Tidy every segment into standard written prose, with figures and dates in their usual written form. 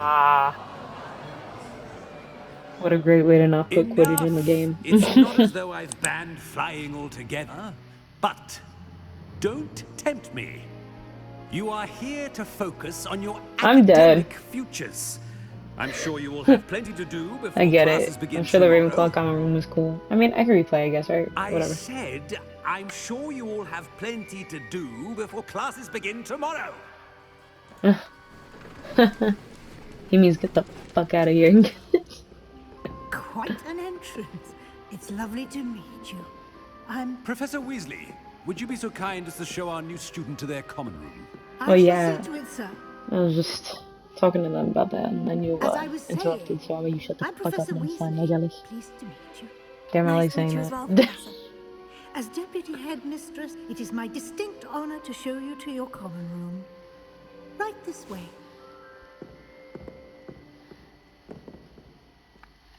Ah, what a great way to not put Quidditch in the Enough! game. It's not as though I've banned flying altogether, but don't tempt me. You are here to focus on your I'm dead. academic futures. I'm sure you will have plenty to do I before get classes it. I'm begin sure the tomorrow. Ravenclaw common room is cool. I mean, I can replay, I guess, right? I Whatever. said, I'm sure you all have plenty to do before classes begin tomorrow. He means get the fuck out of here. Quite an entrance. It's lovely to meet you. I'm... Professor Weasley, would you be so kind as to show our new student to their common room? Oh I shall yeah, see to it, sir. I was just talking to them about that, and then you As I was interrupted, saying, so I'm you shut the I'm fuck up Professor next time. Weasley. I'm jealous. Pleased to meet you. Damn, I like Nice to meet saying you as that. well, Professor. As Deputy Headmistress, it is my distinct honor to show you to your common room. Right this way.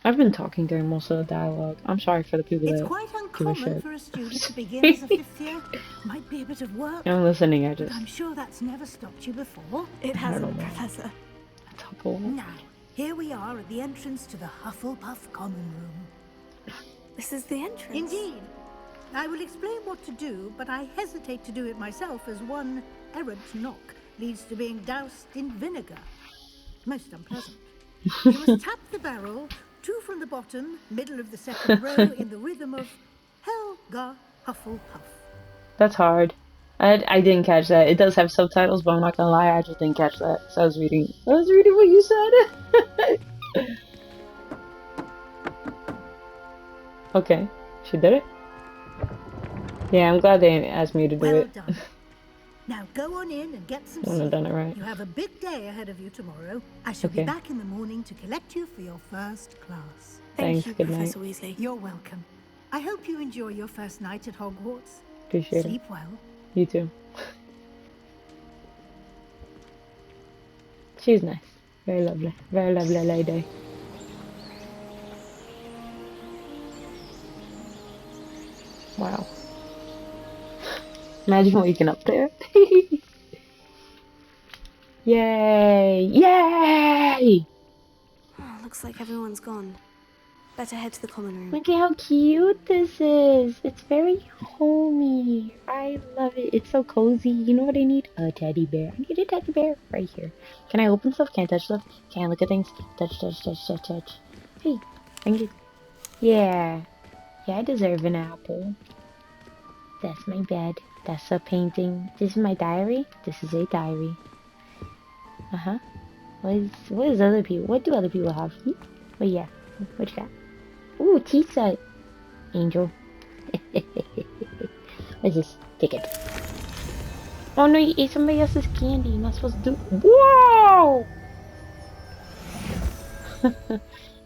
I've been talking during most of the dialogue. I'm sorry for the people It's that quite give a uncommon shit. for a student to begin as a fifth year. Might be a bit of work, I'm listening, I but just... I'm sure that's never stopped you before. It I don't hasn't, know. Professor. Topple. Now, here we are at the entrance to the Hufflepuff common room. This is the entrance. Indeed. I will explain what to do, but I hesitate to do it myself as one errant knock leads to being doused in vinegar. Most unpleasant. You must tap the barrel, 2 from the bottom, middle of the second row, in the rhythm of Helga Hufflepuff. That's hard. I didn't catch that. It does have subtitles, but I'm not gonna lie, I just didn't catch that. So I was reading what you said. Okay, she did it. Yeah, I'm glad they asked me to do Well it. done. Now go on in and get some I wouldn't have sleep. done it right. You have a big day ahead of you tomorrow. I shall Okay. be back in the morning to collect you for your first class. Thanks, Thank you, good night. Professor Weasley. You're welcome. I hope you enjoy your first night at Hogwarts. Appreciate Sleep it. well. You too. She's nice. Very lovely. Very lovely lady. Wow. Imagine waking up there. Yay! Yay! Oh, looks like everyone's gone. Better head to the common room. Look at how cute this is. It's very homey. I love it. It's so cozy. You know what I need? A teddy bear. I need a teddy bear right here. Can I open stuff? Can I touch stuff? Can I look at things? Touch, touch, touch, touch, touch. Hey, I can get... Yeah. Yeah, I deserve an apple. That's my bed. That's a painting. This is my diary. This is a diary. Uh-huh. What is other people? What do other people have? Oh yeah. What you got? Ooh, tea set. Angel. Let's just take it. Oh no, you ate somebody else's candy. You're not supposed to do. Whoa!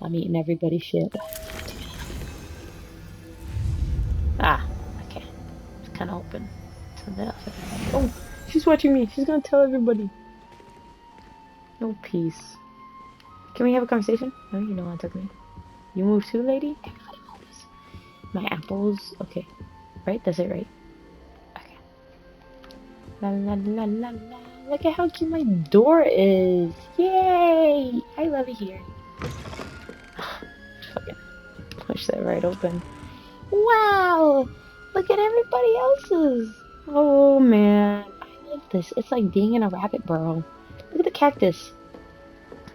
I'm eating everybody's shit. Ah, okay. It's kind of open. Something else. Oh, she's watching me. She's gonna tell everybody. No peace. Can we have a conversation? No, you don't want to talk to me. You move too, lady? Everybody moves. My apples. Okay. Right? That's it, right? Okay. La la la la la. Look at how cute my door is. Yay! I love it here. Fucking push that right open. Wow! Look at everybody else's. Oh man. I love this. It's like being in a rabbit burrow. Look at the cactus.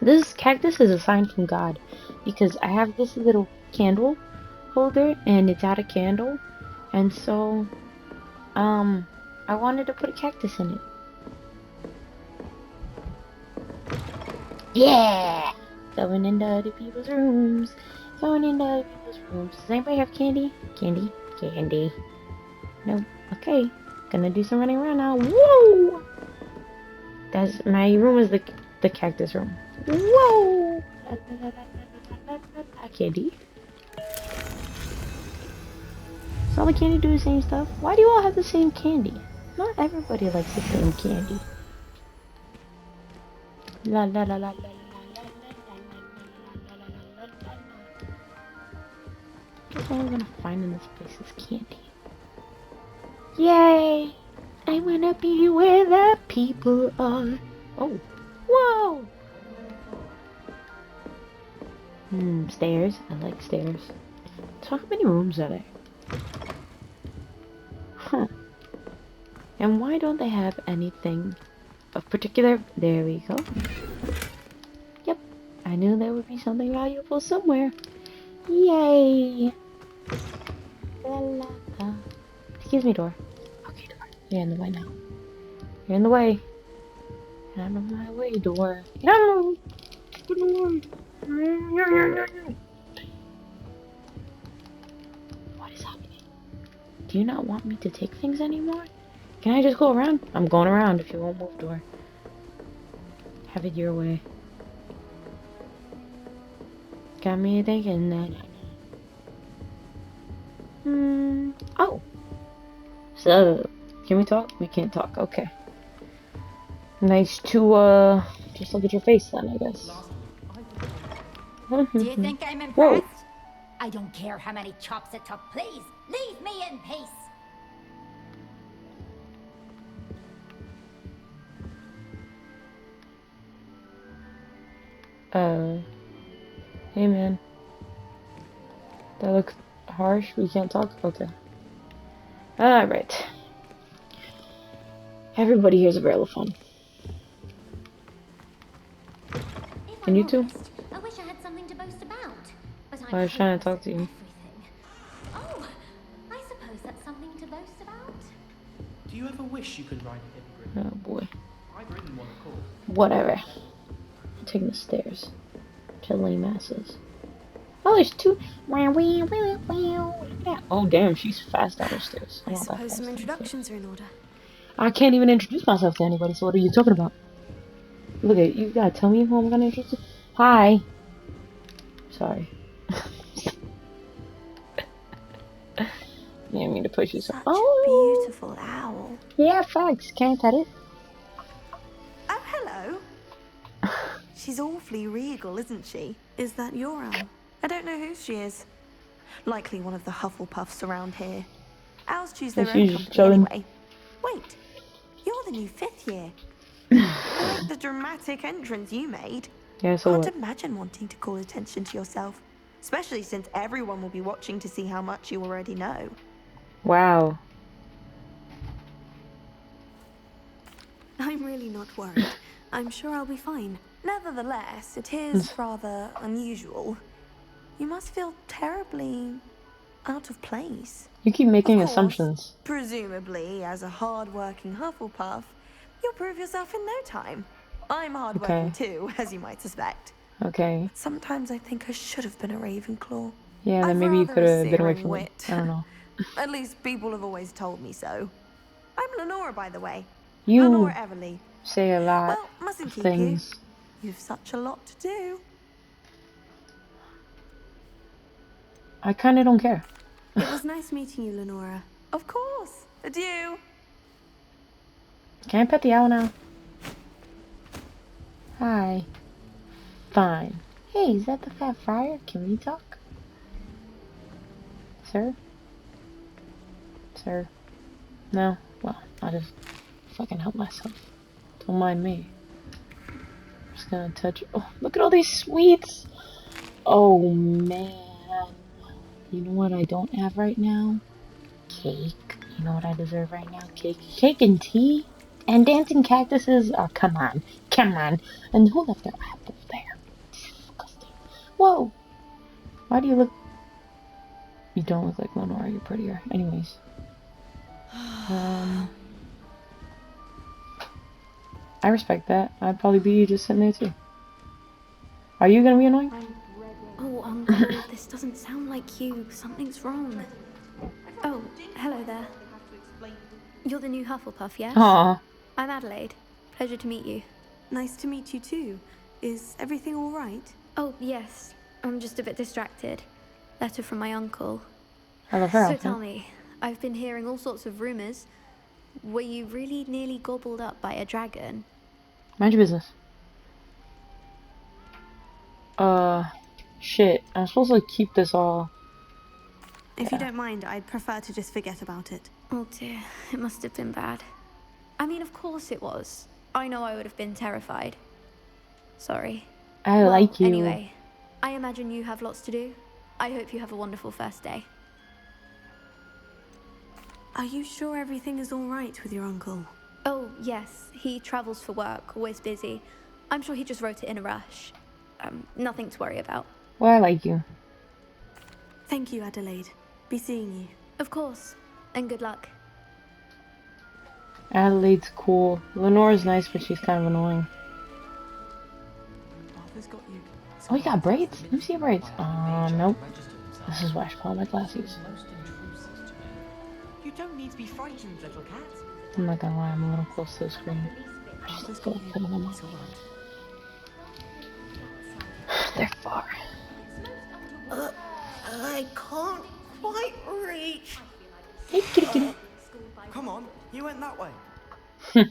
This cactus is a sign from God because I have this little candle holder and it's out of candle, and so I wanted to put a cactus in it. Yeah! Going into other people's rooms. Going into other people's rooms. Does anybody have candy? Candy? Candy. Nope. Okay. Gonna do some running around now. Whoa! That's my room is the cactus room. Whoa! Candy. Does all the candy do the same stuff? Why do you all have the same candy? Not everybody likes the same candy. La la la la la la la la la la la. Guess all we're gonna find in this place is candy. Yay! I wanna be where the people are. Oh, whoa! Stairs. I like stairs. So how many rooms are there? Huh. And why don't they have anything of particular? There we go. Yep. I knew there would be something valuable somewhere. Yay! La la la. Excuse me, door. Okay, door. You're in the way now. You're in the way. Get out of my way, door. Get out of the way. What is happening? Do you not want me to take things anymore? Can I just go around? I'm going around if you won't move, door. Have it your way. Got me thinking that. Oh. So, can we talk? We can't talk. Okay. Nice to, just look at your face then, I guess. Do you think I'm impressed? Whoa. I don't care how many chops it took. Please, leave me in peace. Hey man. That looks harsh. We can't talk? Okay. Alright. Everybody here's a barrel of fun. And you too? I wish I had something to boast about. But I was trying to talk to you. Oh, I suppose that's something to boast about. Do you ever wish you could ride a hippogriff? Oh boy. I've ridden one, of course. Whatever. I'm taking the stairs. To lame asses. Oh, there's two. Oh, damn, she's fast down the stairs. I suppose some introductions are in order. I can't even introduce myself to anybody, so what are you talking about? Look at you, gotta tell me who I'm gonna introduce. Hi. Sorry. Didn't mean to push you so. Such Oh, a beautiful owl. yeah, facts. Can't I pet it? Oh, hello. She's awfully regal, isn't she? Is that your owl? I don't know who she is. Likely one of the Hufflepuffs around here. Owls choose their Yeah, own she's company chilling. anyway. Wait, you're the new 5th year. I like the dramatic entrance you made. Yeah, so Can't what? imagine wanting to call attention to yourself. Especially since everyone will be watching to see how much you already know. Wow. I'm really not worried. I'm sure I'll be fine. Nevertheless, it is rather unusual. You must feel terribly out of place. You keep making Of course, assumptions. Presumably, as a hard-working Hufflepuff, you'll prove yourself in no time. I'm hard-working too, as you might suspect. Okay. Sometimes I think I should have been a Ravenclaw. Yeah, then I've maybe you rather could a have been away searing from me. wit. I don't know. At least people have always told me so. I'm Lenora, by the way. You Lenora Everly. say a lot Well, mustn't of keep things. you. You've such a lot to do. I kind of don't care. It was nice meeting you, Lenora. Of course. Adieu. Can I pet the owl now? Hi. Fine. Hey, is that the Fat Friar? Can we talk? Sir? Sir? No? Well, I'll just fucking help myself. Don't mind me. I'm just gonna touch. Oh, look at all these sweets! Oh, man. You know what I don't have right now? Cake. You know what I deserve right now? Cake. Cake and tea? And dancing cactuses? Oh, come on. Come on. And who left their apple there? Disgusting. Whoa! Why do you look... You don't look like Lenora, you're prettier. Anyways. I respect that. I'd probably be you just sitting there too. Are you gonna be annoying? Oh, Uncle, this doesn't sound like you. Something's wrong. Oh, hello there. You're the new Hufflepuff, yes? Aw. I'm Adelaide. Pleasure to meet you. Nice to meet you too. Is everything all right? Oh, yes. I'm just a bit distracted. Letter from my uncle. I love her So outfit. tell me, I've been hearing all sorts of rumors. Were you really nearly gobbled up by a dragon? Mind your business. Shit. I'm supposed to keep this all... If you don't mind, I'd prefer to just forget about it. Oh dear, it must have been bad. I mean, of course it was. I know I would have been terrified. Sorry. I Well, like you. Anyway, I imagine you have lots to do. I hope you have a wonderful first day. Are you sure everything is all right with your uncle? Oh, yes. He travels for work, always busy. I'm sure he just wrote it in a rush. Nothing to worry about. Well, I like you. Thank you, Adelaide. Be seeing you. Of course. And good luck. Adelaide's cool. Lenore's nice, but she's kind of annoying. Arthur's got you. Oh, you got braids? Let me see your braids. Nope. This is why I should call my glasses. You don't need to be frightened, little cat. I'm not gonna lie, I'm a little close to the screen. I'm just gonna put them on. They're far. I can't quite reach. Hey, kitty kitty. Come on, you went that way.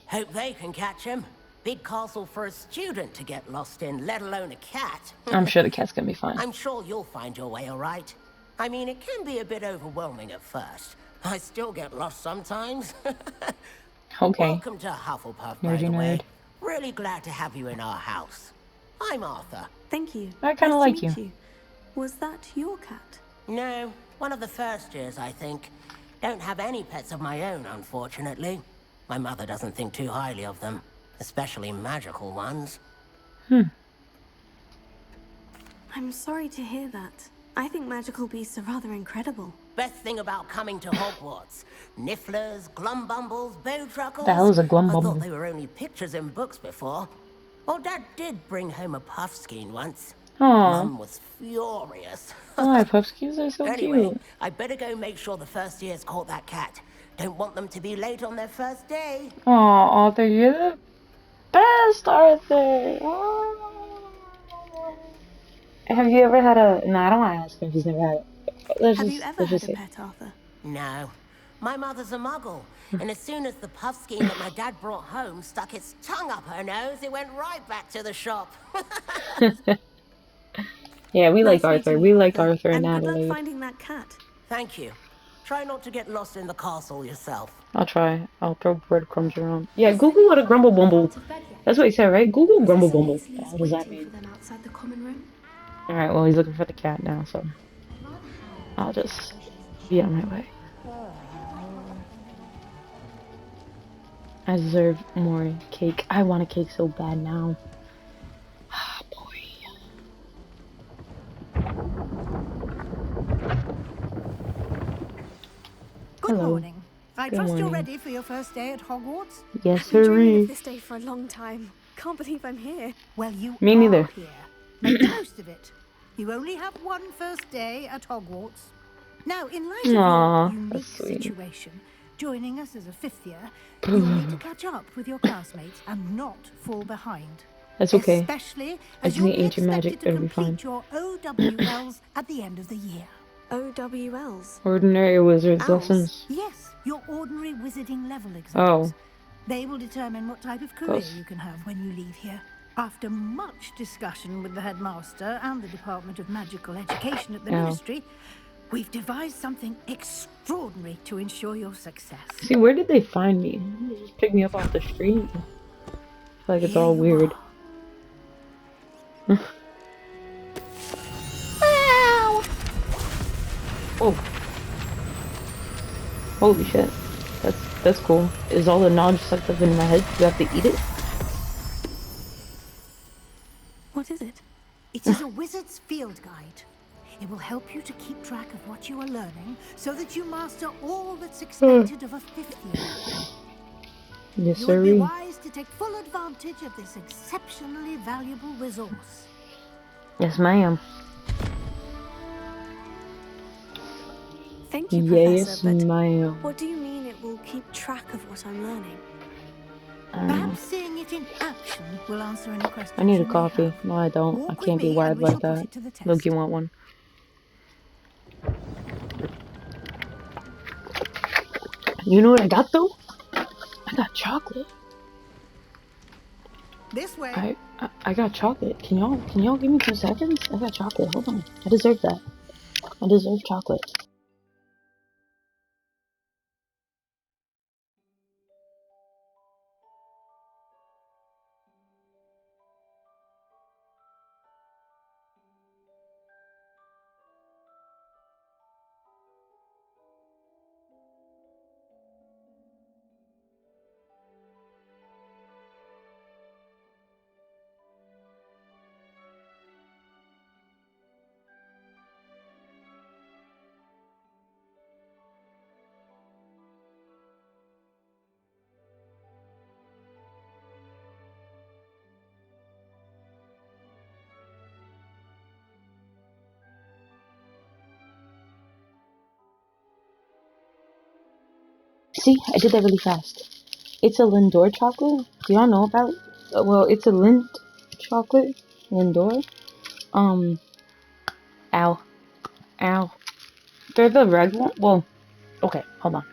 Hope they can catch him. Big castle for a student to get lost in, let alone a cat. I'm sure the cat's gonna be fine. I'm sure you'll find your way all right. I mean, it can be a bit overwhelming at first. I still get lost sometimes. Okay. Welcome to Hufflepuff, by Nerdy the way. nerd. Really glad to have you in our house. I'm Arthur. Thank you. I kinda Nice like to meet you. Was that your cat? No, one of the first years, I think. Don't have any pets of my own, unfortunately. My mother doesn't think too highly of them, especially magical ones. I'm sorry to hear that. I think magical beasts are rather incredible. Best thing about coming to Hogwarts. Nifflers, Glumbumbles, Bowtruckles. The hell is a I Glumbumble? thought they were only pictures in books before. Well, Dad did bring home a Puffskein once. Aww. Mum was furious. Why, Puffskins are so Anyway, cute. I better go make sure the first years caught that cat. Don't want them to be late on their first day. Aw, Arthur, you're the best, Arthur. Aw. Have you ever had a... No, I don't want to ask him if he's never had it. Have you ever had a say. pet, Arthur? No. My mother's a muggle, and as soon as the Puffskein that my dad brought home stuck its tongue up her nose, it went right back to the shop. Yeah, we like Nice Arthur. meeting We you, like Arthur. Arthur and good luck Adelaide. finding that cat. Thank you. Try not to get lost in the castle yourself. I'll try. I'll throw breadcrumbs around. Yeah, Google what a grumble bumble. That's what he said, right? Google grumble bumble. What does that mean? Outside the common room? Alright, well, he's looking for the cat now, so I'll just be on my way. I deserve more cake. I want a cake so bad now. Ah, boy. Good Hello. morning. I Good trust you're morning. ready for your first day at Hogwarts. Yes, I've been dreaming sirree. of this day for a long time. Can't believe I'm here. Well, you Me are neither. here. Make the most of it. You only have one first day at Hogwarts. Now, in light of Aw, your unique that's sweet. situation, joining us as a fifth year, you'll need to catch up with your classmates and not fall behind. That's okay. Especially I as just you'll need be ancient magic, expected to it'll be fine. complete your OWLs at the end of the year. OWLs. Ordinary wizard's Owls. lessons. Yes, your ordinary wizarding level exams. Oh. They will determine what type of career Close. you can have when you leave here. After much discussion with the headmaster and the Department of Magical Education at the Oh. Ministry, we've devised something extraordinary to ensure your success. See, where did they find me? They just pick me up off the street. I feel like it's Here all you weird. are. Oh. Holy shit. That's cool. Is all the knowledge sucked up in my head? Do I have to eat it? What is it? It is a wizard's field guide. It will help you to keep track of what you are learning so that you master all that's expected of a fifth year. Yes, You would be sirree. wise to take full advantage of this exceptionally valuable resource. Yes, ma'am. Thank you, Yes, Professor, but ma'am. what do you mean it will keep track of what I'm learning? Perhaps seeing it in action will answer any questions. I need you a may coffee. have. No, I don't. I Walk with can't be me wired and we like shall put that. it to the test. Loki want one. You know what I got though? I got chocolate. This way. I got chocolate. Can y'all give me 2 seconds? I got chocolate. Hold on. I deserve that. I deserve chocolate. See, I did that really fast. It's a Lindor chocolate. Do y'all know about? Well, it's a Lind chocolate. Lindor. Ow, ow. They're the red one. Well, okay, hold on.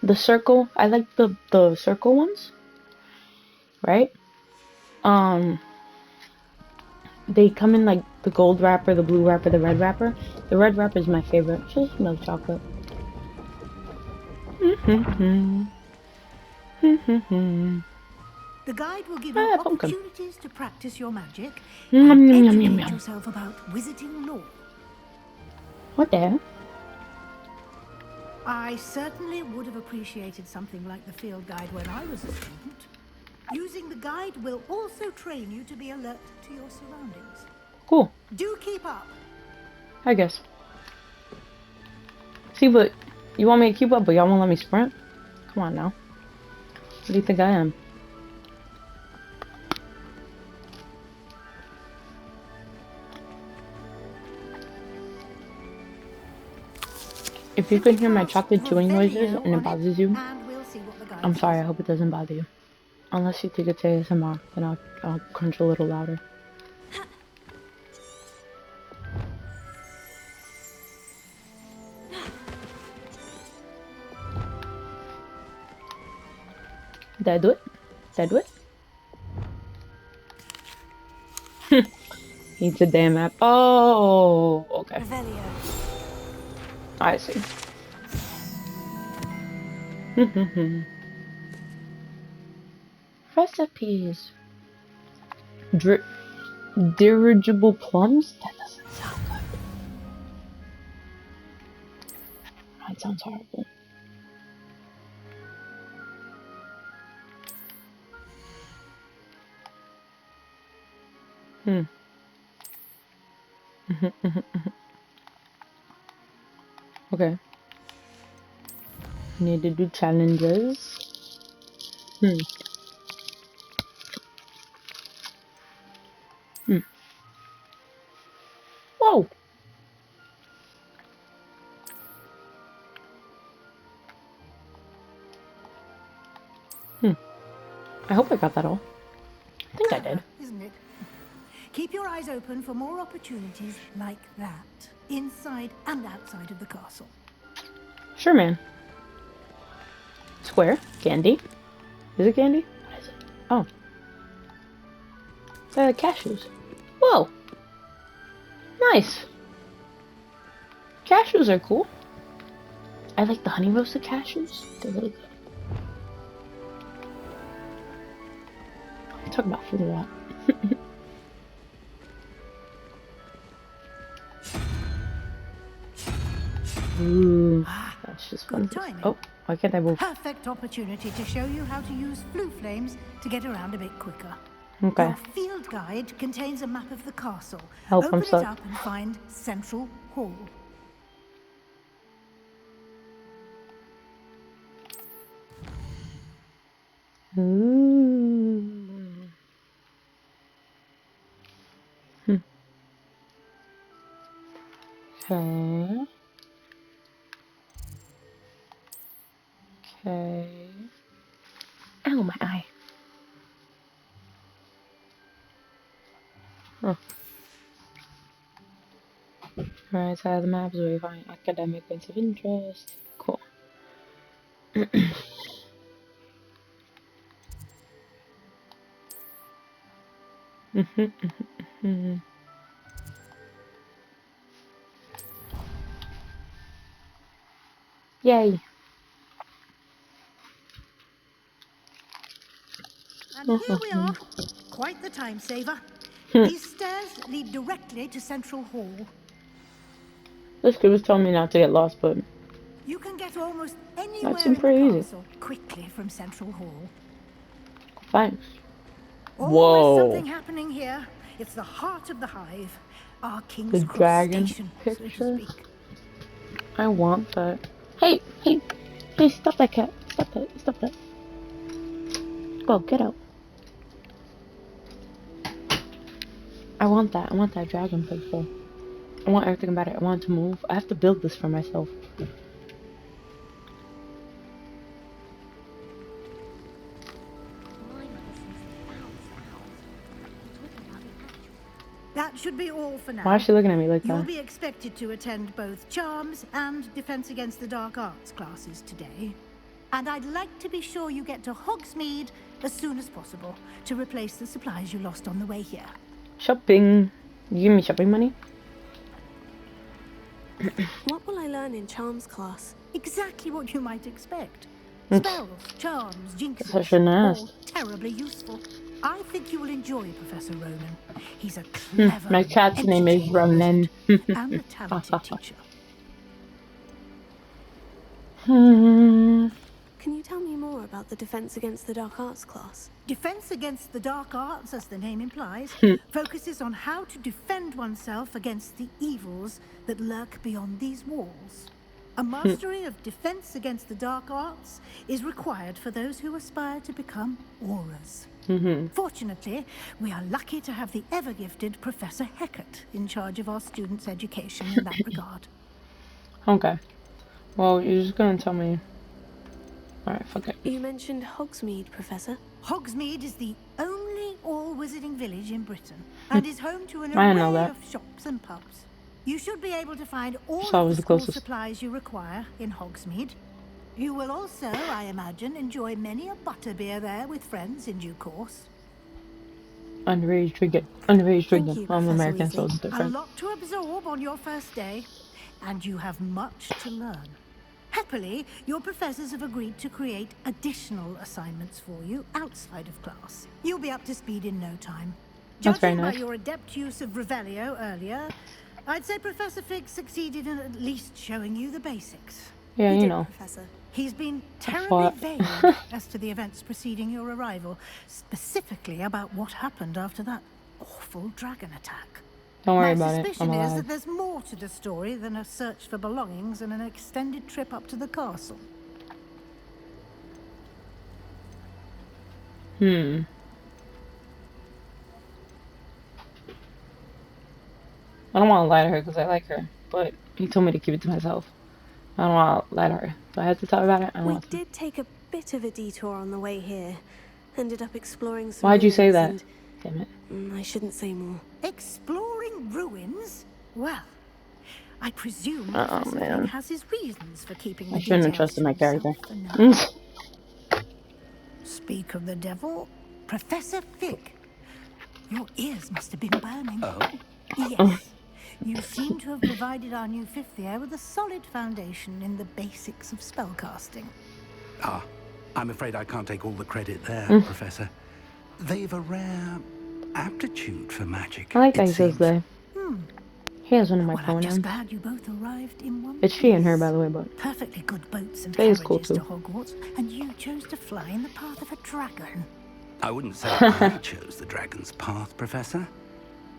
The circle. I like the circle ones. Right? They come in like the gold wrapper, the blue wrapper, the red wrapper. The red wrapper is my favorite. Just milk chocolate. The guide will give you opportunities to practice your magic Yum, and yum, yum, yum, educate yum. yourself about wizarding lore. What the hell? I certainly would have appreciated something like the field guide when I was a student. Using the guide will also train you to be alert to your surroundings. Cool. Do keep up. I guess. See, but you want me to keep up, but y'all won't let me sprint? Come on now. What do you think I am? If you can hear my chocolate chewing noises and it bothers you, I'm sorry, I hope it doesn't bother you. Unless you think it's ASMR, then I'll crunch a little louder. Did I do it? Did I do it? It's a damn app. Oh, okay. I see. Recipes. Dirigible plums? That doesn't sound good. That sounds horrible. Okay. Need to do challenges. Whoa! I hope I got that all. I think I did. Isn't it? Keep your eyes open for more opportunities like that, inside and outside of the castle. Sure, man. Square. Candy. Is it candy? What is it? Oh. Cashews. Whoa! Nice! Cashews are cool. I like the honey roasted cashews. They're really good. I talk about food a lot. Ooh, that's just fun. Oh, why can't I move? Perfect opportunity to show you how to use blue flames to get around a bit quicker. Okay. Your field guide contains a map of the castle. Help, Open I'm it stuck. up and find Central Hall. Ooh. Okay. Okay. Ow, my eye. Oh. Right side of the map is where you find academic points of interest. Cool. Yay. And here we are. Quite the time saver. These stairs lead directly to Central Hall. This kid was telling me not to get lost, but You can get almost that anywhere seemed in the pretty easy. castle quickly from Central Hall. Thanks. Always something happening here. It's the heart of the hive. Our King's The Cross dragon station, picture. so to speak. I want that. Hey, stop that cat. Stop that. Go, get out. I want that dragon picture. I want everything about it. I want it to move. I have to build this for myself. That should be all for now. Why is she looking at me like You'll that? be expected to attend both Charms and Defense Against the Dark Arts classes today. And I'd like to be sure you get to Hogsmeade as soon as possible to replace the supplies you lost on the way here. Shopping. You give me shopping money? What will I learn in Charms class? Exactly what you might expect. Spells, charms, jinxes, all terribly useful. I think you will enjoy Professor Ronan. He's a clever, My cat's name is Ronan. and a talented teacher. Can you tell me more about the Defense Against the Dark Arts class? Defense Against the Dark Arts, as the name implies, focuses on how to defend oneself against the evils that lurk beyond these walls. A mastery of Defense Against the Dark Arts is required for those who aspire to become auras. Fortunately, we are lucky to have the ever-gifted Professor Heckert in charge of our students' education in that regard. Okay. Well, you're just gonna tell me. Alright, fuck it. You mentioned Hogsmeade, Professor. Hogsmeade is the only all-wizarding village in Britain and is home to an I know array that. of shops and pubs. You should be able to find all So I of was the the school closest. supplies you require in Hogsmeade. You will also, I imagine, enjoy many a butterbeer there with friends in due course. Underage drinking. Underage drinking. you, I'm Professor American, so Weasley. it's A different. lot to absorb on your first day, and you have much to learn. Happily, your professors have agreed to create additional assignments for you outside of class. You'll be up to speed in no time. That's very Judging by nice. your adept use of Revelio earlier, I'd say Professor Fig succeeded in at least showing you the basics. Yeah, you did, know. Professor. He's been terribly what- vague as to the events preceding your arrival, specifically about what happened after that awful dragon attack. Don't worry My about it. suspicion I'm is alive. that there's more to the story than a search for belongings and an extended trip up to the castle. I don't want to lie to her because I like her, but he told me to keep it to myself. I don't want to lie to her. Do I have to talk about it? I don't We want to. did take a bit of a detour on the way here. Ended up exploring some Why'd you say that? ruins Damn it. and- I shouldn't say more. Exploring ruins? Well, I presume Oh, Professor man. Fig has his reasons for keeping the I shouldn't have details trusted my to himself character. for now. Speak of the devil, Professor Fig. Your ears must have been burning. Oh? Yes. You seem to have provided our new fifth year with a solid foundation in the basics of spellcasting. Ah, I'm afraid I can't take all the credit there, Professor. They've a rare aptitude for magic. I like that it he says seems. that. He has one of my Well, I'm just pronouns. glad you both arrived in one It's she and her, piece. by the way, but Perfectly good boats and They is carriages cool, to too. Hogwarts, and you chose to fly in the path of a dragon. I wouldn't say I chose the dragon's path, Professor.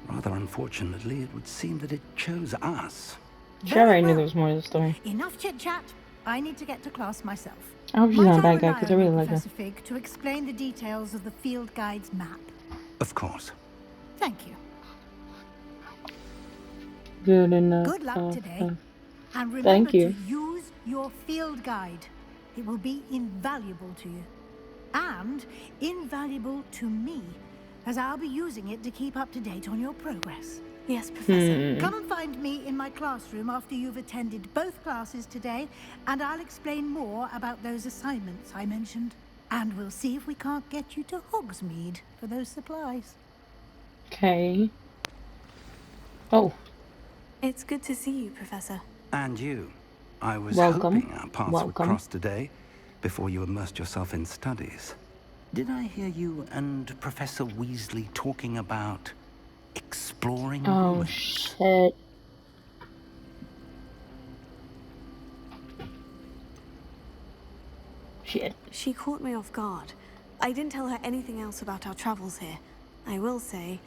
Rather unfortunately, it would seem that it chose us. she already knew well. there was more to the story. Enough chit-chat. I need to get to class myself. I hope she's Might not a I bad guy rely because I on really you, like her. Professor Fig, to explain the details of the field guide's map. Of course. Thank you. Good enough. Good luck today. And remember Thank you. to use your field guide. It will be invaluable to you. And invaluable to me, as I'll be using it to keep up to date on your progress. Yes, Professor. Come and find me in my classroom after you've attended both classes today, and I'll explain more about those assignments I mentioned. And we'll see if we can't get you to Hogsmeade for those supplies. Okay. Oh, It's good to see you, Professor. And you. I was Welcome. hoping our paths would Welcome. cross today before you immersed yourself in studies. Did I hear you and Professor Weasley talking about exploring oh ruins? shit. Shit. She caught me off guard. I didn't tell her anything else about our travels here. I will say,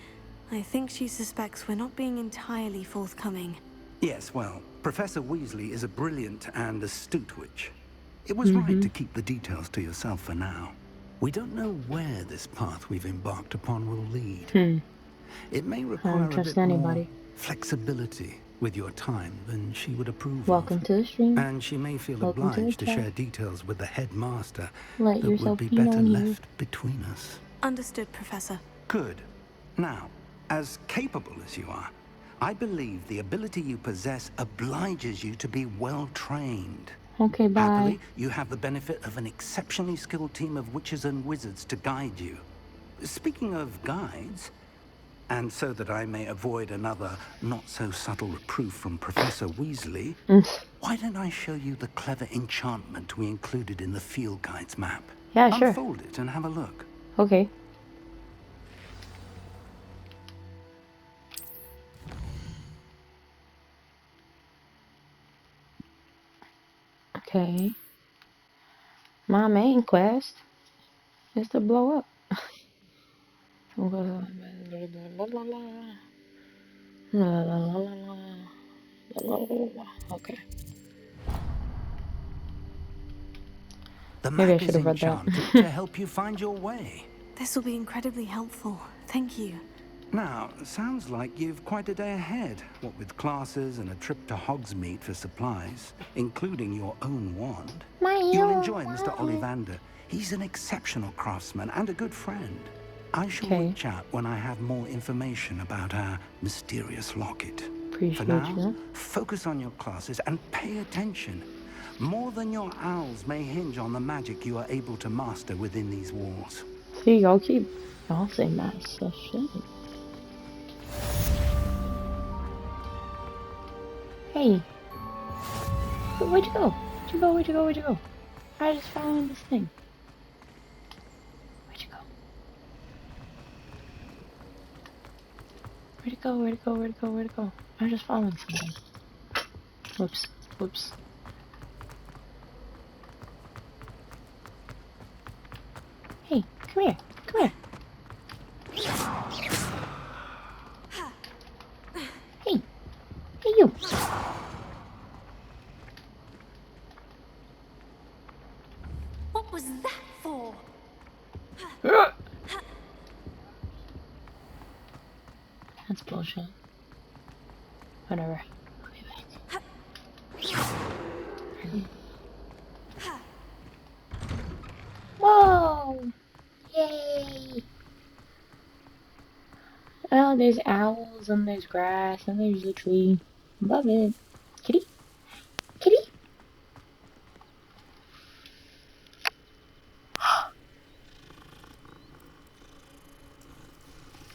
I think she suspects we're not being entirely forthcoming. Yes, well, Professor Weasley is a brilliant and astute witch. It was right to keep the details to yourself for now. We don't know where this path we've embarked upon will lead. It may require a trust bit anybody. more flexibility with your time than she would approve Welcome of. to the stream. And she may feel Welcome to the obliged to chat. share details with the headmaster Let that yourself would be be better known here. left between us. Understood, Professor. Good. Now, As capable as you are, I believe the ability you possess obliges you to be well trained. Okay, bye. Happily, you have the benefit of an exceptionally skilled team of witches and wizards to guide you. Speaking of guides, and so that I may avoid another not-so-subtle reproof from Professor Weasley, why don't I show you the clever enchantment we included in the field guide's map? Yeah, sure. Unfold it and have a look. Okay. Okay. My main quest is to blow up. Okay. The Maybe I map should is have read that. enchanted to help you find your way. This will be incredibly helpful. Thank you. Now, sounds like you've quite a day ahead, what with classes and a trip to Hogsmeade for supplies, including your own wand. You'll enjoy Mr. Ollivander. He's an exceptional craftsman and a good friend. I shall reach out when I have more information about our mysterious locket. For now, focus on your classes and pay attention. More than your owls may hinge on the magic you are able to master within these walls. See, y'all say master shit. Hey, where'd you go? Where'd you go? I just found this thing. Where'd you go? Where'd it go? I just found something. Whoops. Hey, come here. Hey, you. What was that for? That's bullshit. Whatever. I'll be back. Whoa! Yay! Oh, there's owls and there's grass and there's a tree. Love it. Kitty?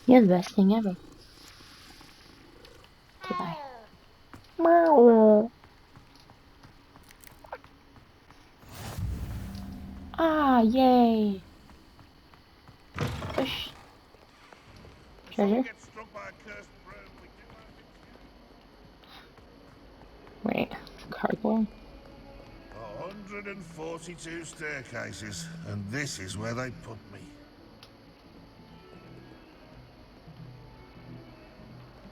You're the best thing ever. Okay, bye. Meow. Ah, yay. Push. Treasure? Wait, cardboard? 142 staircases, and this is where they put me.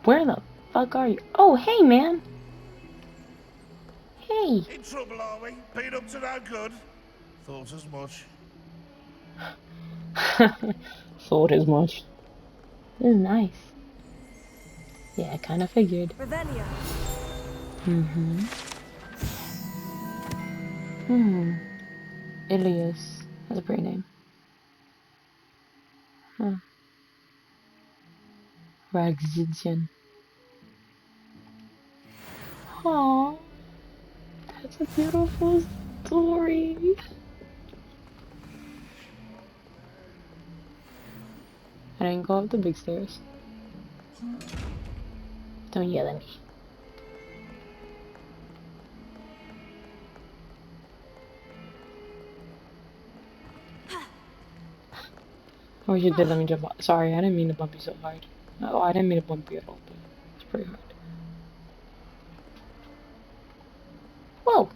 Where the fuck are you? Oh, hey, man. Hey. In trouble, are we? Been up to no good? Thought as much. Thought as much. This is nice. Yeah, I kind of figured. Revelio. Ilias. That's a pretty name. Huh. Ragzidian. Aww. That's a beautiful story. I didn't go up the big stairs. Don't yell at me. Or you did let me jump. Sorry, I didn't mean to bump you so hard. Oh, I didn't mean to bump you at all, but it's pretty hard. Whoa!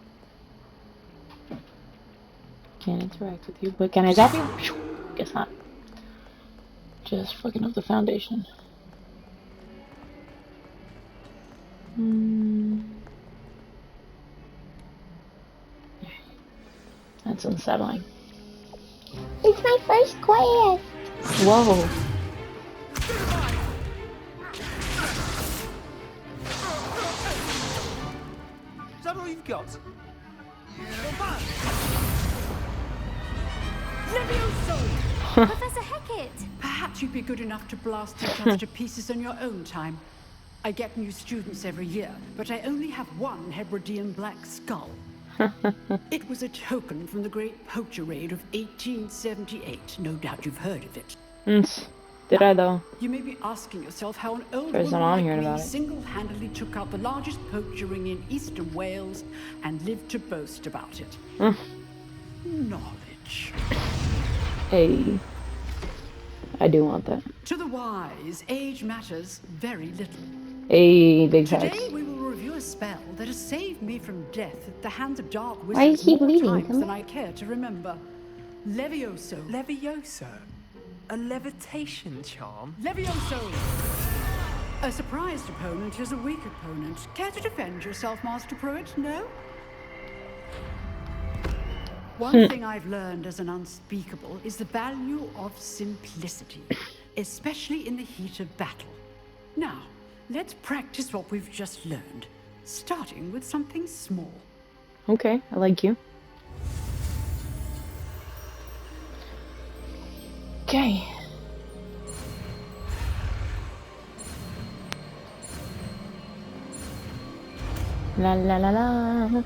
Can't interact with you, but can I zap you? Guess not. Just fucking up the foundation. That's unsettling. It's my first quest! Whoa. Is that all you've got? Professor Hecat! Perhaps you'd be good enough to blast each other to pieces on your own time. I get new students every year, but I only have one Hebridean black skull. It was a token from the Great Poacher Raid of 1878. No doubt you've heard of it. Did I though? You may be asking yourself how an old First woman time I'm like hearing me about it. single-handedly took out the largest poacher ring in eastern Wales and lived to boast about it. Knowledge. Hey. I do want that. To the wise, age matters very little. Hey, big facts. Today we will review a spell that has saved me from death at the hands of dark Why wizards is he more bleeding? times Come than on. I care to remember. Levioso. Levioso? A levitation charm? Levioso! A surprised opponent is a weak opponent. Care to defend yourself, Master Pruitt? No? One thing I've learned as an unspeakable is the value of simplicity, especially in the heat of battle. Now, let's practice what we've just learned, starting with something small. Okay, I like you. Okay. La la la la.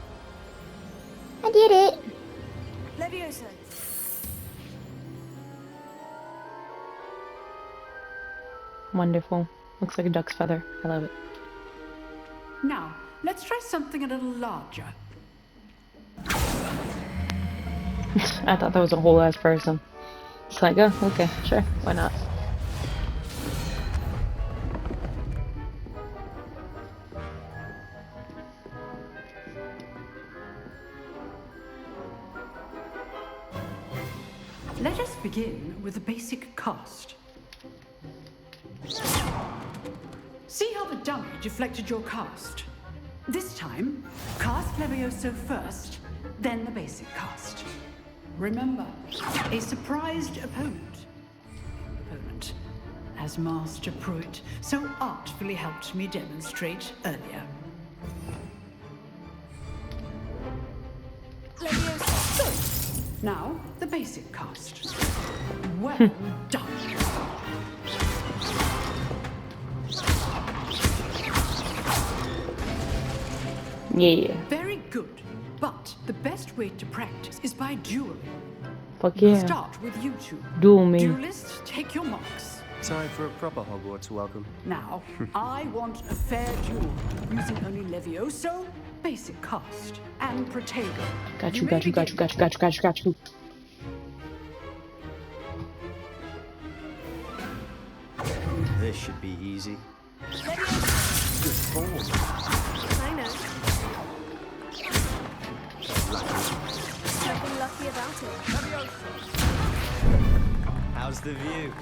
I did it. Levioso. Wonderful. Looks like a duck's feather. I love it. Now, let's try something a little larger. I thought that was a whole ass person. It's like, oh, okay, sure, why not? Let us begin with the basic cast. See how the dummy deflected your cast? This time, cast Levioso first, then the basic cast. Remember, a surprised opponent, as Master Pruitt so artfully helped me demonstrate earlier. Levioso. Good. Now, the basic cast. Well done. Yeah. Very good. But the best way to practice is by dueling. Fuck yeah. Start with you two. Duel me. Duelists, take your marks. Time for a proper Hogwarts welcome. Now, I want a fair duel, using only Levioso, basic cast, and Protego. Got you, got you, got you, got you, got you, got you, got you. This should be easy. Levioso. Good form. I know. Nothing lucky about it. How's the view?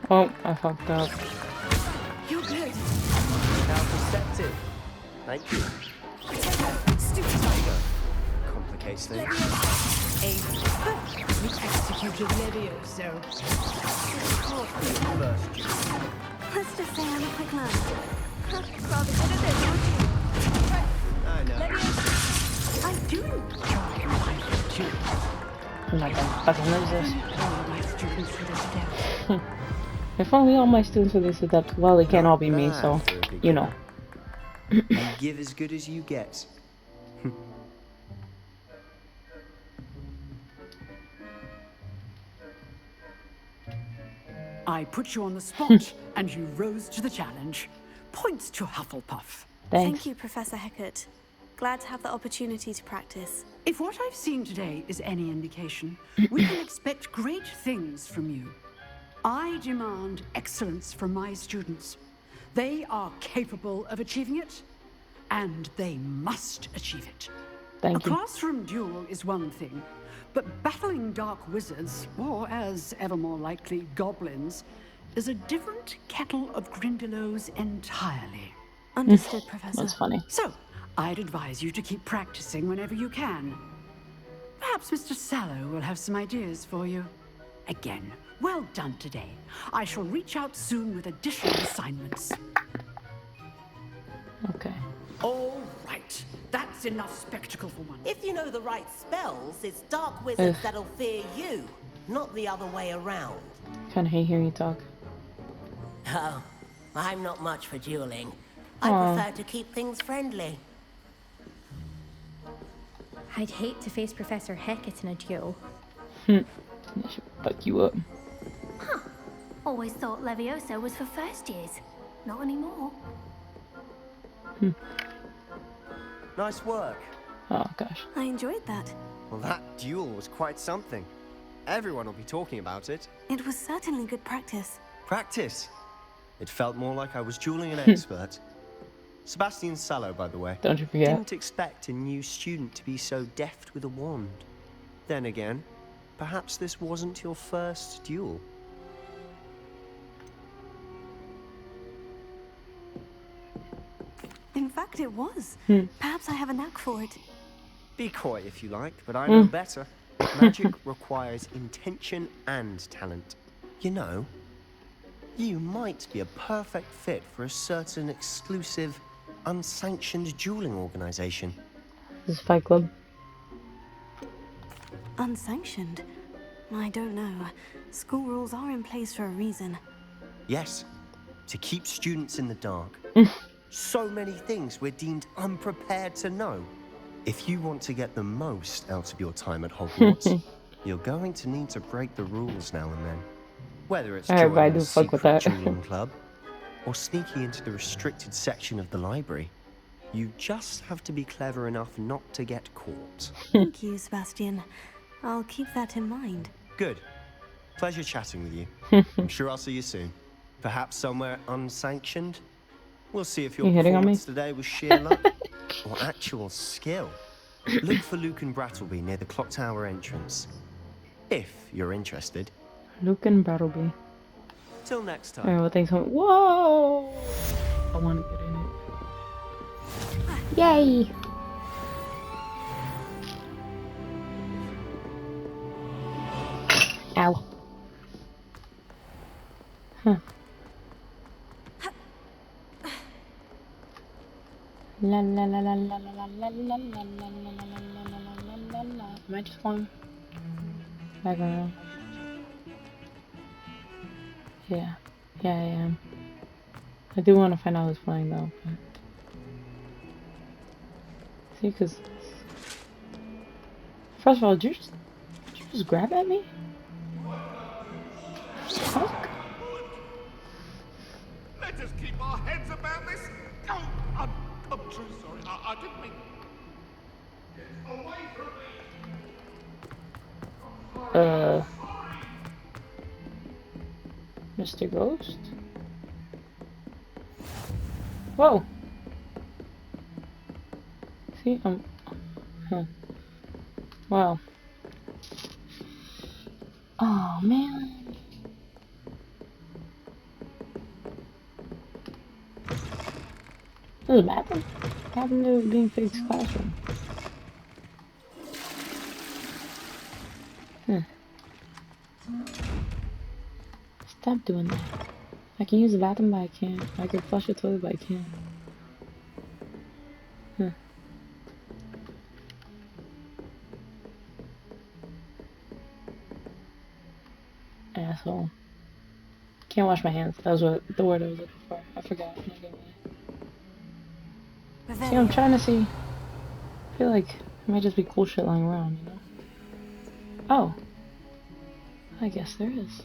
Oh, I fucked up. You're good. How perceptive. Thank you. Stupid. Complicates things. You executed Levioso. Let's just say I'm a quick learner. Rather good at this, aren't you? I know. Levioso. I do enjoy my duels. I'm not gonna fucking lose this. All my students for this step. If only all my students were this that, well, it can't all be me, so, you know. You give as good as you get. I put you on the spot, and you rose to the challenge. Points to Hufflepuff. Thanks. Thank you, Professor Hecat. Glad to have the opportunity to practice. If what I've seen today is any indication, we can expect great things from you. I demand excellence from my students. They are capable of achieving it, and they must achieve it. Thank A you. classroom duel is one thing, but battling dark wizards, or as ever more likely, goblins, is a different kettle of Grindylows entirely. Understood, Professor. That's funny. So, I'd advise you to keep practicing whenever you can. Perhaps Mr. Sallow will have some ideas for you. Again, well done today. I shall reach out soon with additional assignments. Okay. All right, that's enough spectacle for one. If you know the right spells, it's dark wizards that'll fear you, not the other way around. kind of hate hearing you talk. Oh, I'm not much for dueling. I prefer to keep things friendly. I'd hate to face Professor Hecat in a duel. That should fuck you up. Huh. Always thought Levioso was for first years. Not anymore. Nice work. Oh gosh. I enjoyed that. Well, that duel was quite something. Everyone will be talking about it. It was certainly good practice. Practice? It felt more like I was dueling an expert. Sebastian Sallow, by the way. Don't you forget. Didn't expect a new student to be so deft with a wand. Then again, perhaps this wasn't your first duel. In fact, it was. Perhaps I have a knack for it. Be coy if you like, but I know better. Magic requires intention and talent. You know, you might be a perfect fit for a certain exclusive, unsanctioned dueling organization. This is Fight Club. Unsanctioned? I don't know. School rules are in place for a reason. Yes, to keep students in the dark. So many things we're deemed unprepared to know. If you want to get the most out of your time at Hogwarts, you're going to need to break the rules now and then. Whether it's joining a secret dueling club or sneaking into the restricted section of the library, you just have to be clever enough not to get caught. Thank you, Sebastian. I'll keep that in mind. Good. Pleasure chatting with you. I'm sure I'll see you soon. Perhaps somewhere unsanctioned. We'll see if your performance today was sheer luck or actual skill. Look for Luke and Brattleby near the clock tower entrance, if you're interested. Luke and Brattleby. Till next time. Alright, well, thanks so much. Whoa! I want to get in it. Yay! Ow. Huh. La la la la la la la la la la la la la. Am I just going back around? Yeah, I am. I do want to find out who's playing though. But... See, because first of all, did you just grab at me? Fuck. Let us keep our heads about this. Oh, I'm true sorry. I didn't mean. Get away from me. Mr. Ghost? Whoa! See, huh. Wow. Oh, man. This is a bathroom? What happened to it being fixed classroom? Stop doing that. I can use the bathroom, but I can't. I can flush the toilet, but I can't. Asshole. Can't wash my hands. That was what the word I was looking for. I forgot. See, I'm trying to see. I feel like it might just be cool shit lying around, you know? Oh. I guess there is.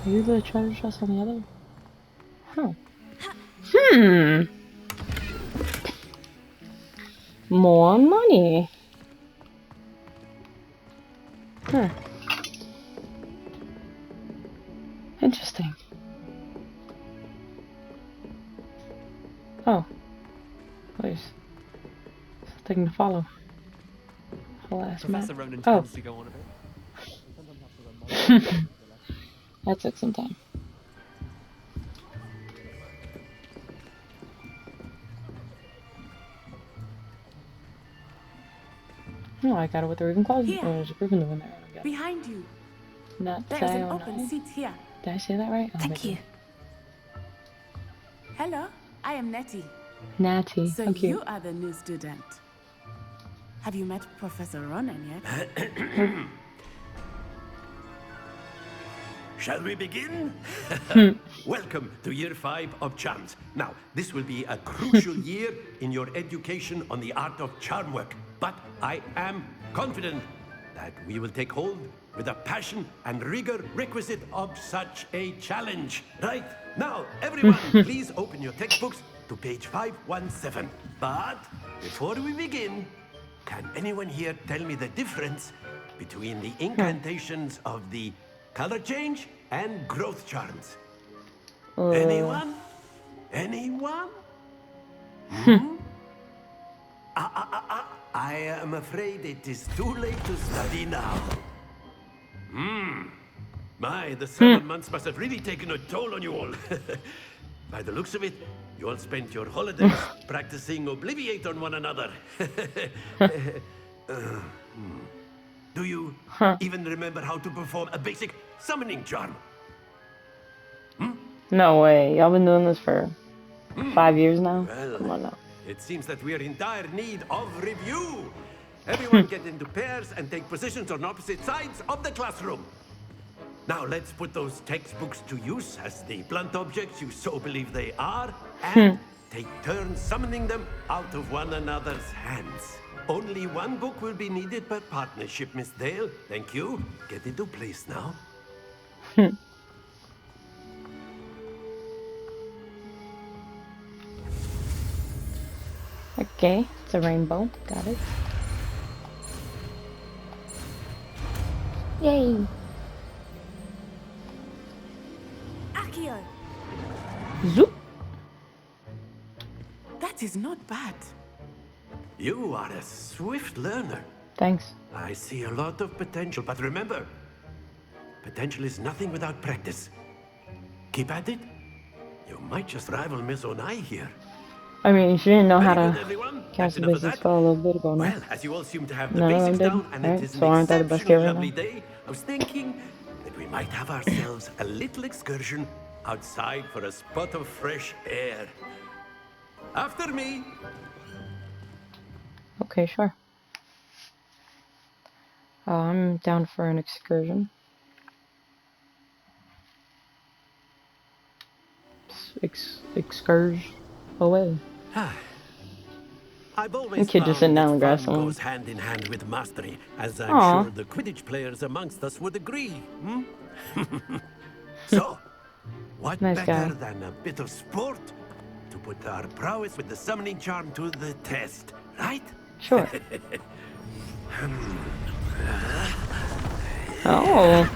Are you the treasure chest on the other? Huh. More money. Huh. Interesting. Oh. Please. Something to follow. Professor Ronan tends to go on a bit. That took some time. Oh, I got it with the Ravenclaw. Here. Or there's a Gryffindor in there. Behind you. Not There's an open seat here. Did I say that right? Thank you. Hello, I am Nettie. Natty. So Okay. you are the new student. Have you met Professor Ronan yet? Shall we begin? Welcome to year 5 of charms. Now, this will be a crucial year in your education on the art of charm work. But I am confident that we will take hold with the passion and rigor requisite of such a challenge. Right? Now, everyone, please open your textbooks to page 517. But before we begin, can anyone here tell me the difference between the incantations of the color change and growth charms? Anyone? Anyone? I am afraid it is too late to study now. My, the 7 months must have really taken a toll on you all. By the looks of it, you all spent your holidays practicing Obliviate on one another. Do you even remember how to perform a basic summoning charm? No way. Y'all been doing this for 5 years now? Well, Come on now. it seems that we are in dire need of review. Everyone get into pairs and take positions on opposite sides of the classroom. Now let's put those textbooks to use as the blunt objects you so believe they are, and take turns summoning them out of one another's hands. Only one book will be needed per partnership, Miss Dale. Thank you. Get into place now. Okay, it's a rainbow. Got it. Yay! Accio! Zoop! That is not bad. You are a swift learner. Thanks. I see a lot of potential, but remember, potential is nothing without practice. Keep at it. You might just rival Miss Onai here. I mean, she didn't know how to everyone. cast a basic spell a little bit ago, no? Well, as you all seem to have the None of basics them down, did. and Alright, it is so an aren't I the best here exceptionally right lovely day, I was thinking that we might have ourselves a little excursion outside for a spot of fresh air. After me. Okay, sure. I'm down for an excursion. Excurge away. I've always kid just sitting found down on the that grass fun somewhere. goes hand in hand with mastery, as I'm Aw. sure the Quidditch players amongst us would agree. So, what Nice better guy. than a bit of sport to put our prowess with the summoning charm to the test, right? Sure. Oh.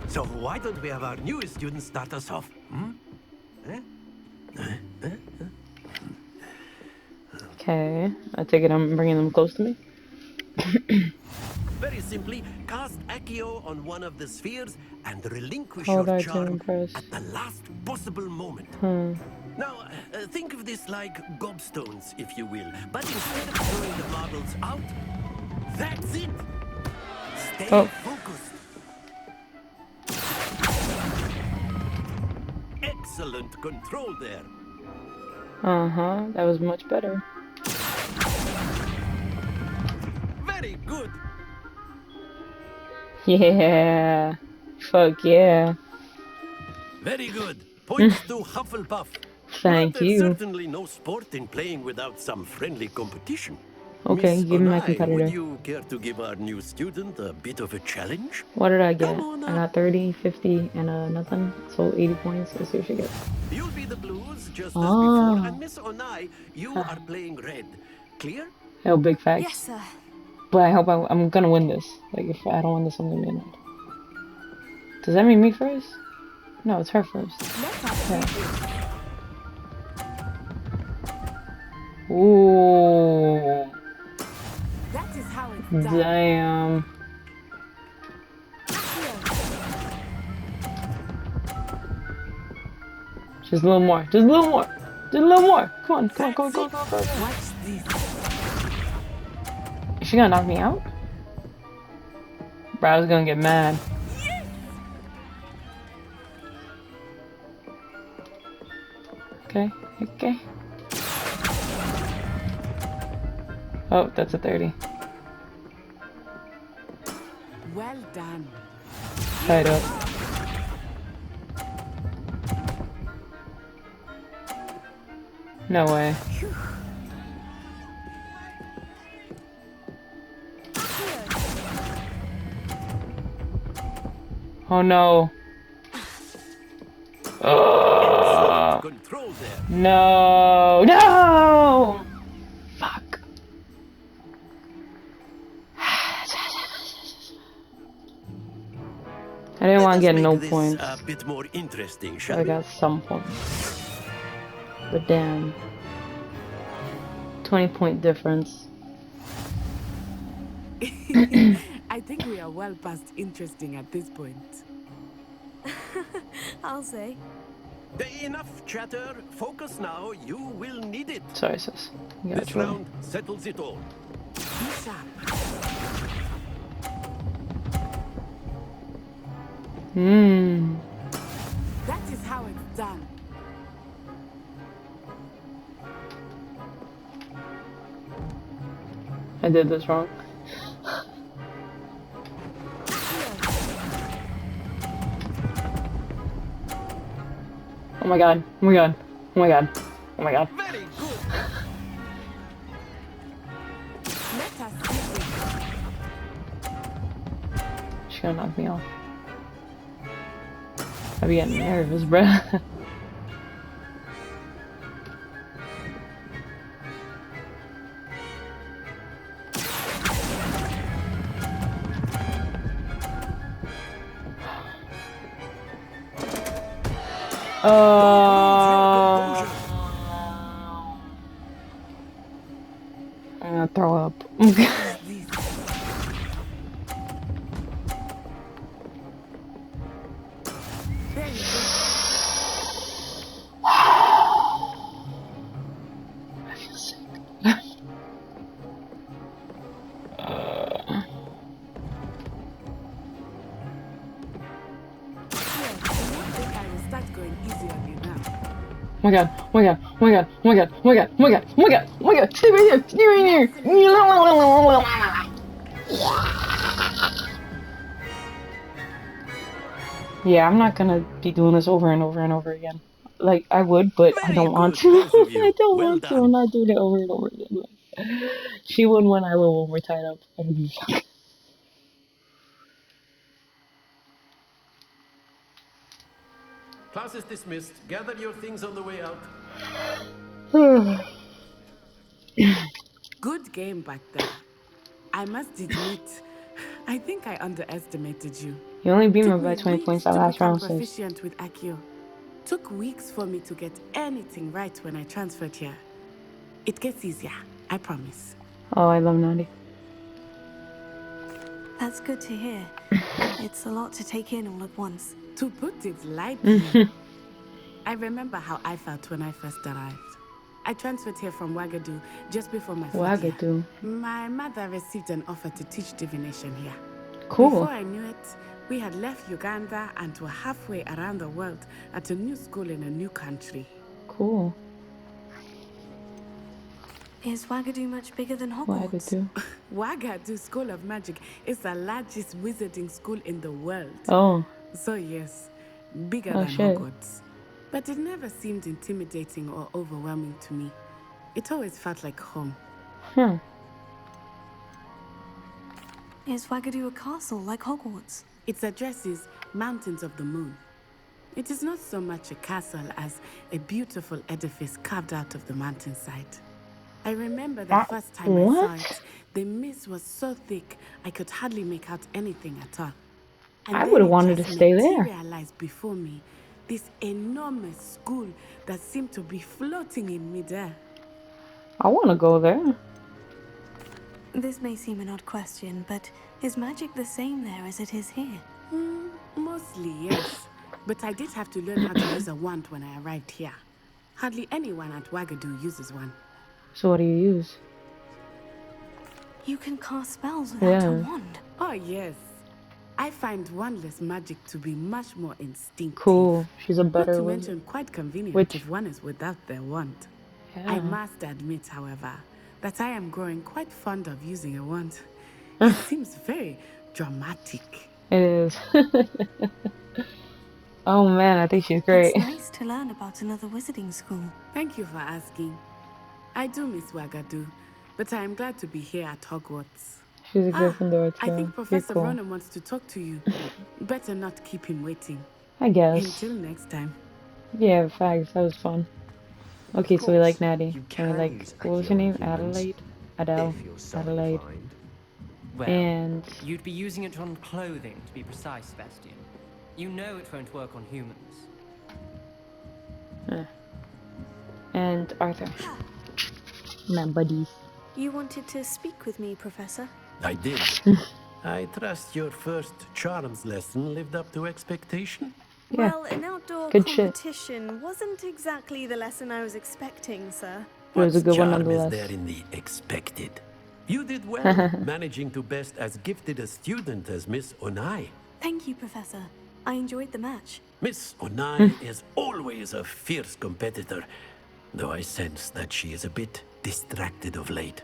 So why don't we have our newest student start us off? Okay. I take it I'm bringing them close to me. Very simply, cast Accio on one of the spheres and relinquish Hold your R to charm impress. at the last possible moment. Now, think of this like gobstones, if you will. But instead of throwing the marbles out, that's it. Stay focused. Excellent control there. Uh-huh. That was much better. Very good. Yeah. Fuck yeah. Very good. Points to Hufflepuff. Thank But there's you. certainly no sport in playing without some friendly competition. Okay, Miss give me my Onai, competitor. would you care to give our new student a bit of a challenge? What did I get? I got 30, 50, and nothing. So 80 points. Let's see what she gets. You'll be the blues just as Oh. before, and Miss Onai, you are playing red. Clear? Hell, big facts. Yes, sir. But I hope I'm gonna win this. Like, if I don't win this, I'm gonna be annoyed. Does that mean me first? No, it's her first. Yeah. Ooh. That is how it's done. Damn. Just a little more. Just a little more. Just a little more. Come on. Come on. Come on. Come on. Come on. Come on. Watch this. Is she gonna knock me out? Bro, I was gonna get mad. Okay, okay. Oh, that's a 30. Well done. Tied up. No way. Oh no. Control there. No. No. Fuck. I didn't want to get no points. A bit more interesting, I shall we? got some points. But damn. 20-point difference. I think we are well past interesting at this point. I'll say. Enough chatter. Focus now. You will need it. Sorry, sis. This round settles it all. Be sharp. That is how it's done. I did this wrong. Oh my god. Oh my god. Oh my god. Oh my god. Very good. Let us see. She's gonna knock me off. I be getting nervous, bruh. I'm gonna throw up. Oh my god, oh my god, oh my god, oh my god, oh my god, oh my god, oh my god, oh my god, stay right here, stay right here. Yeah, I'm not gonna be doing this over and over and over again. Like, I would, but I don't want to. I don't want to. I'm not doing it over and over again. She won when I will when we're tied up. Class is dismissed. Gather your things on the way out. Good game back there. I must admit, I think I underestimated you. You only beat me Took by 20 points that to last become round, sis. proficient with Accio. Took weeks for me to get anything right when I transferred here. It gets easier, I promise. Oh, I love Naughty. That's good to hear. It's a lot to take in all at once. To put it lightly, I remember how I felt when I first arrived. I transferred here from Ouagadougou just before my fourth year. My mother received an offer to teach divination here. Cool. Before I knew it, we had left Uganda and were halfway around the world at a new school in a new country. Cool. Is Ouagadougou much bigger than Hogwarts? Ouagadougou School of Magic is the largest wizarding school in the world. Oh. So yes, bigger than Hogwarts. But it never seemed intimidating or overwhelming to me. It always felt like home. Is Ouagadougou a castle like Hogwarts? Its address is Mountains of the Moon. It is not so much a castle as a beautiful edifice carved out of the mountainside. I remember the first time I saw it, the mist was so thick I could hardly make out anything at all. And I would have wanted to stay there. Materialized before me this enormous school that seemed to be floating in midair. I want to go there. This may seem an odd question, but is magic the same there as it is here? Mostly, yes. But I did have to learn how to use a wand when I arrived here. Hardly anyone at Ouagadougou uses one. So what do you use? You can cast spells without a wand. Oh, yes. I find wandless magic to be much more instinctive. Cool. She's a Not better to wizard. mention quite convenient Which, if one is without their wand. yeah. I must admit, however, that I am growing quite fond of using a wand. It seems very dramatic. It is. Oh man, I think she's great. It's nice to learn about another wizarding school. Thank you for asking. I do miss Wagadu, but I am glad to be here at Hogwarts. She's a Gryffindor too. I think You're Professor cool. Ronan wants to talk to you. Better not keep him waiting. I guess. Until next time. Yeah, facts. That was fun. Okay, so we like Natty. And we like, what was her name? Adelaide? Adele. Adelaide. Well, and you'd be using it on clothing, to be precise, Sebastian. You know it won't work on humans. and Arthur. My buddies. You wanted to speak with me, Professor? I did. I trust your first charms lesson lived up to expectation? Yeah. Well, an outdoor Good shit. competition wasn't exactly the lesson I was expecting, sir. It was a good one Charm is nonetheless. there in the expected. You did well, managing to best as gifted a student as Miss Onai. Thank you, Professor. I enjoyed the match. Miss Onai is always a fierce competitor, though I sense that she is a bit distracted of late.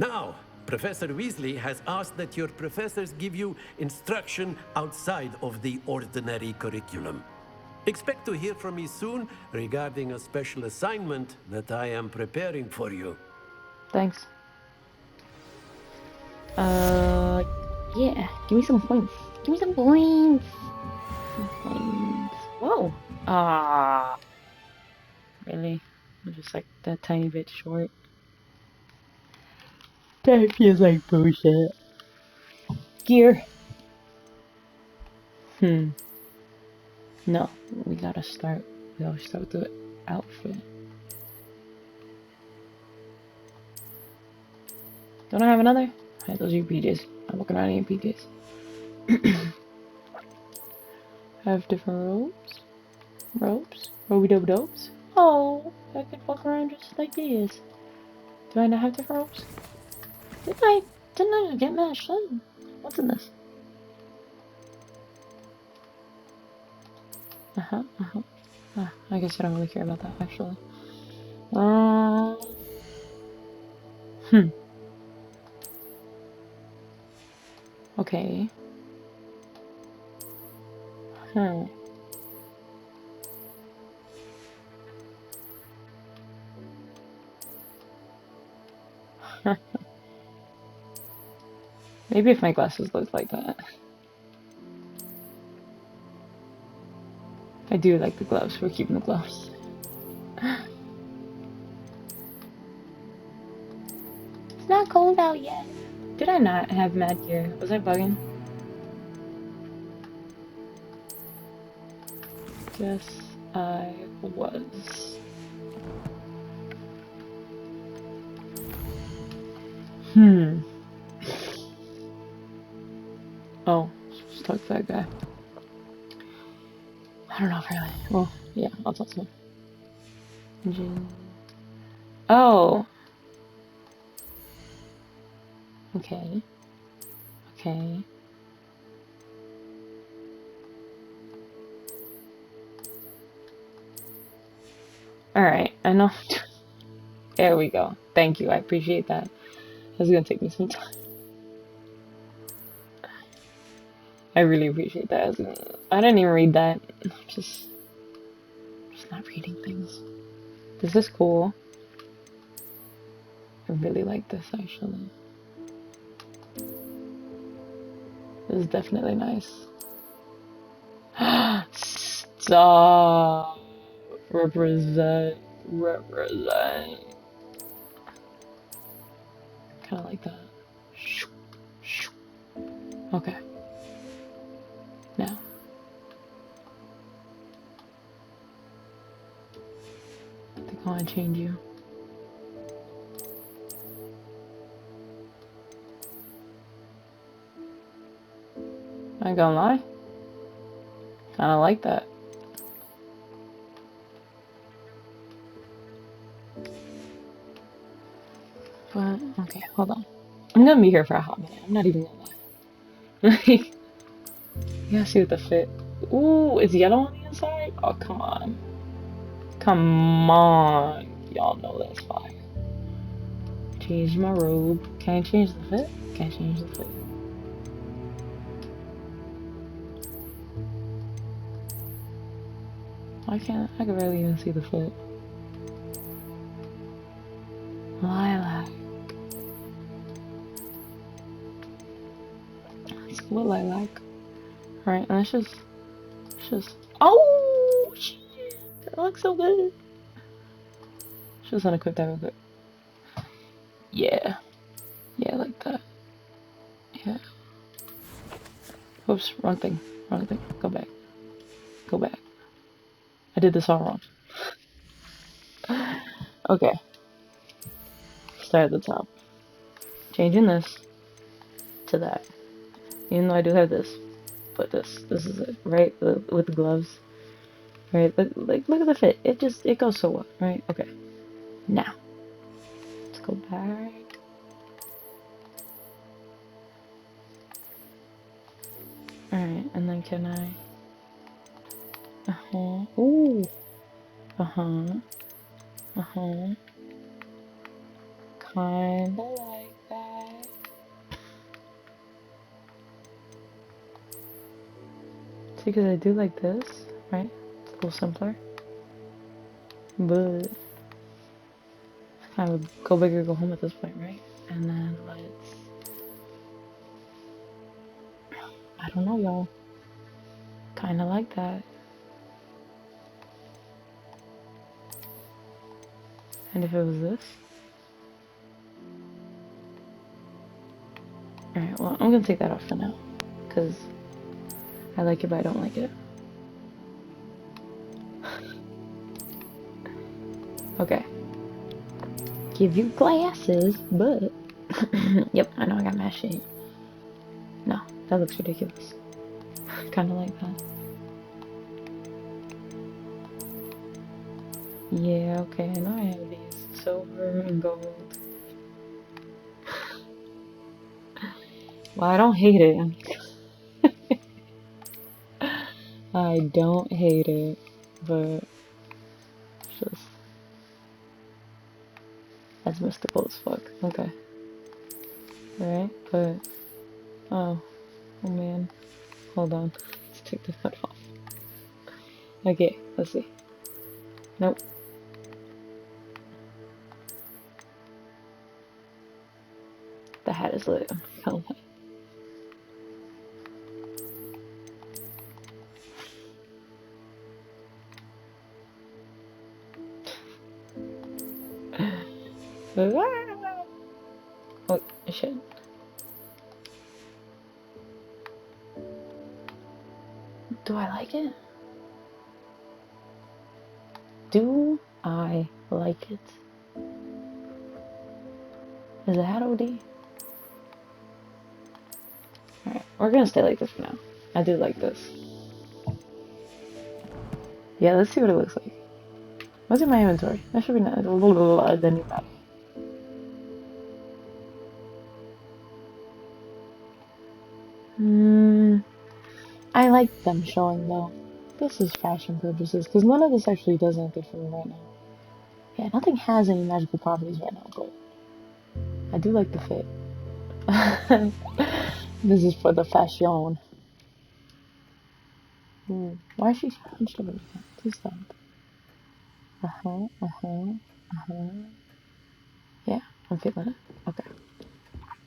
Now, Professor Weasley has asked that your professors give you instruction outside of the ordinary curriculum. Expect to hear from me soon regarding a special assignment that I am preparing for you. Thanks. Yeah. Give me some points. Give me some points. Some points. Whoa. Ah. Really? I'm just like that tiny bit short. That feels like bullshit. Gear. No, we gotta start. We gotta start with the outfit. Don't I have another? Alright, those are your PJs. I'm looking around at your PJs. Have different robes. Robes? Roby-dobe-dobes? Oh, I could walk around just like this. Do I not have different robes? Didn't I just get matched up? What's in this? I guess I don't really care about that, actually. Okay. Maybe if my glasses looked like that. I do like the gloves. We're keeping the gloves. It's not cold out yet. Did I not have mad gear? Was I bugging? Guess I was. Oh, just talk to that guy. I don't know if really. Well, yeah, I'll talk to him. Engine. Oh. Okay. Okay. Alright, I know. There we go. Thank you, I appreciate that. It's gonna take me some time. I really appreciate that. I didn't even read that. Just not reading things. This is cool. I really like this, actually. This is definitely nice. Stop. Represent. Kind of like that. Okay. Now. I think I want to change you. I ain't gonna lie. Kinda like that. But, okay, hold on. I'm gonna be here for a hot minute. I'm not even gonna lie. Yeah, see what the fit. Ooh, it's yellow on the inside? Oh, come on. Come on. Y'all know that's fine. Change my robe. Can I change the fit? Can't change the fit. I can't. I can barely even see the fit. Lilac. It's cool lilac. Alright, and it's just. Oh! Shit! That looks so good. Just gonna equip that real quick. Yeah. Yeah, like that. Yeah. Oops, wrong thing. Wrong thing. Go back. Go back. I did this all wrong. Okay. Start at the top. Changing this to that. Even though I do have this. But this is it, right? With the gloves. Right? Look at the fit. It goes so well, right? Okay. Now. Let's go back. Alright, and then can I... Ooh. Kinda like that. See, because I do like this, right? It's a little simpler. But... kind of go big or go home at this point, right? And then let's... I don't know, y'all. Kinda like that. And if it was this? Alright, well, I'm gonna take that off for now. Because I like it, but I don't like it. Okay. Give you glasses, but... Yep, I know I got my shade. No, that looks ridiculous. Kinda like that. Yeah, okay, I know I have these. Silver and gold. Well, I don't hate it. I don't hate it, but... just... that's mystical as fuck. Okay. Right, but... oh man. Hold on. Let's take the hood off. Okay, let's see. Nope. The hat is lit. Oh my. Oh, shit. Do I like it? Do I like it? Is the hat OD? Alright, we're gonna stay like this for now. I do like this. Yeah, let's see what it looks like. What's in my inventory? That should be nice. The new map. I like them showing though. This is fashion purposes, because none of this actually does anything for me right now. Yeah, nothing has any magical properties right now, but I do like the fit. This is for the fashion. Why is she hunched over here? Please stop. Yeah, I'm feeling it. Okay.